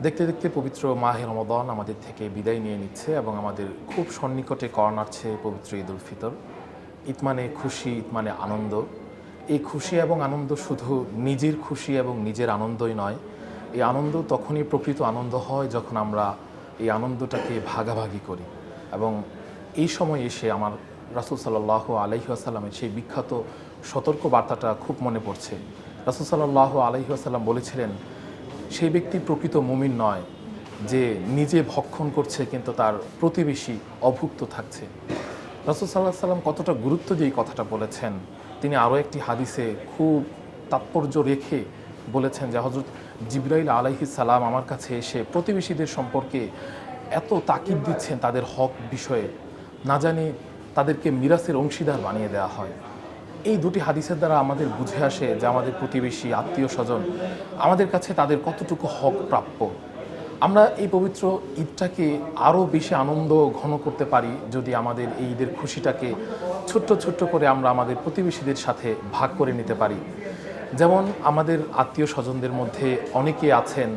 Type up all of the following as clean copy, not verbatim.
দেখতে দেখতে পবিত্র মাহে রমাদান আমাদের থেকে বিদায় নিয়ে নিচ্ছে এবং আমাদের খুব সন্নিকটে কর্নাচ্ছে পবিত্র ঈদ উল ফিতর। ঈদ মানে খুশি, ঈদ মানে আনন্দ। এই খুশি এবং আনন্দ শুধু নিজের খুশি এবং নিজের আনন্দই নয়, এই আনন্দ তখনই প্রকৃত আনন্দ হয় যখন আমরা এই আনন্দটাকে ভাগাভাগি করি। এবং এই সময় এসে আমার রাসূল সাল্লাল্লাহু আলাইহি ওয়াসাল্লামের সেই বিখ্যাত সতর্ক বার্তাটা খুব মনে পড়ছে। রাসূল সাল্লাল্লাহু আলাইহি ওয়াসাল্লাম বলেছিলেন, সেই ব্যক্তি প্রকৃত মুমিন নয় যে নিজে ভক্ষণ করছে কিন্তু তার প্রতিবেশী অভুক্ত থাকছে। রাসূল সাল্লাল্লাহু আলাইহি ওয়াসাল্লাম কতটা গুরুত্ব দিয়ে এই কথাটা বলেছেন, তিনি আরও একটি হাদিসে খুব তাৎপর্য রেখে বলেছেন যে হযরত জিবরাইল আলাইহিস সালাম আমার কাছে এসে প্রতিবেশীদের সম্পর্কে এত তাকিদ দিচ্ছেন তাদের হক বিষয়ে, না জানি তাদেরকে মিরাসের অংশীদার বানিয়ে দেওয়া হয়। এই দুটি হাদিসের দ্বারা আমাদের বুঝে আসে যে আমাদের প্রতিবেশী, আত্মীয় স্বজন, আমাদের কাছে তাদের কতটুকু হক প্রাপ্য। আমরা এই পবিত্র ঈদটাকে আরও বেশি আনন্দ ঘন করতে পারি যদি আমাদের এই ঈদের খুশিটাকে ছোট্ট ছোট্ট করে আমরা আমাদের প্রতিবেশীদের সাথে ভাগ করে নিতে পারি। যেমন আমাদের আত্মীয় স্বজনদের মধ্যে অনেকে আছেন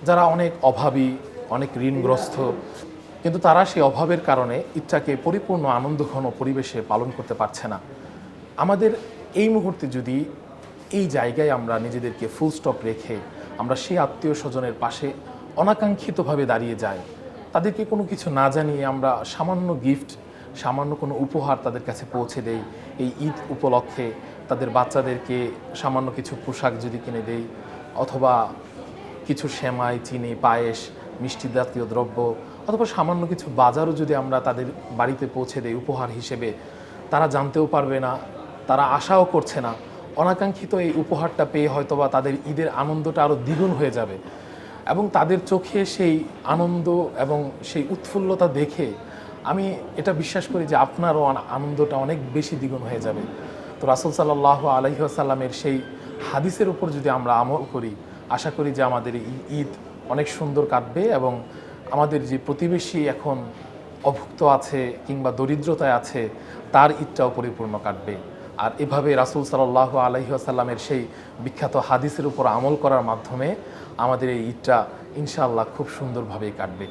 যারা অনেক অভাবী, অনেক ঋণগ্রস্ত, কিন্তু তারা সেই অভাবের কারণে ঈদটাকে পরিপূর্ণ আনন্দঘন পরিবেশে পালন করতে পারছে না। আমাদের এই মুহূর্তে যদি এই জায়গায় আমরা নিজেদেরকে ফুল স্টপ রেখে আমরা সেই আত্মীয় স্বজনের পাশে অনাকাঙ্ক্ষিতভাবে দাঁড়িয়ে যাই, তাদেরকে কোনো কিছু না জানিয়ে আমরা সামান্য গিফট, সামান্য কোনো উপহার তাদের কাছে পৌঁছে দেই, এই ঈদ উপলক্ষে তাদের বাচ্চাদেরকে সামান্য কিছু পোশাক যদি কিনে দেই, অথবা কিছু সেমাই, চিনি, পায়েস, মিষ্টি জাতীয় দ্রব্য, অথবা সামান্য কিছু বাজারও যদি আমরা তাদের বাড়িতে পৌঁছে দেই উপহার হিসেবে, তারা জানতেও পারবে না, তারা আশাও করছে না। অনাকাঙ্ক্ষিত এই উপহারটা পেয়ে হয়তোবা তাদের ঈদের আনন্দটা আরও দ্বিগুণ হয়ে যাবে এবং তাদের চোখে সেই আনন্দ এবং সেই উৎফুল্লতা দেখে আমি এটা বিশ্বাস করি যে আপনারও আনন্দটা অনেক বেশি দ্বিগুণ হয়ে যাবে। তো রাসূল সাল্লাল্লাহু আলাইহি ওয়াসাল্লামের সেই হাদিসের উপর যদি আমরা আমল করি, আশা করি যে আমাদের এই ঈদ অনেক সুন্দর কাটবে এবং আমাদের যে প্রতিবেশী এখন অভুক্ত আছে কিংবা দরিদ্রতায় আছে তার ঈদটাও পরিপূর্ণ কাটবে। আর এভাবে রাসূল সাল্লাল্লাহু আলাইহি ওয়াসাল্লামের সেই বিখ্যাত হাদিসের উপর আমল করার মাধ্যমে আমাদের এই ঈদটা ইনশাআল্লাহ খুব সুন্দরভাবেই কাটবে।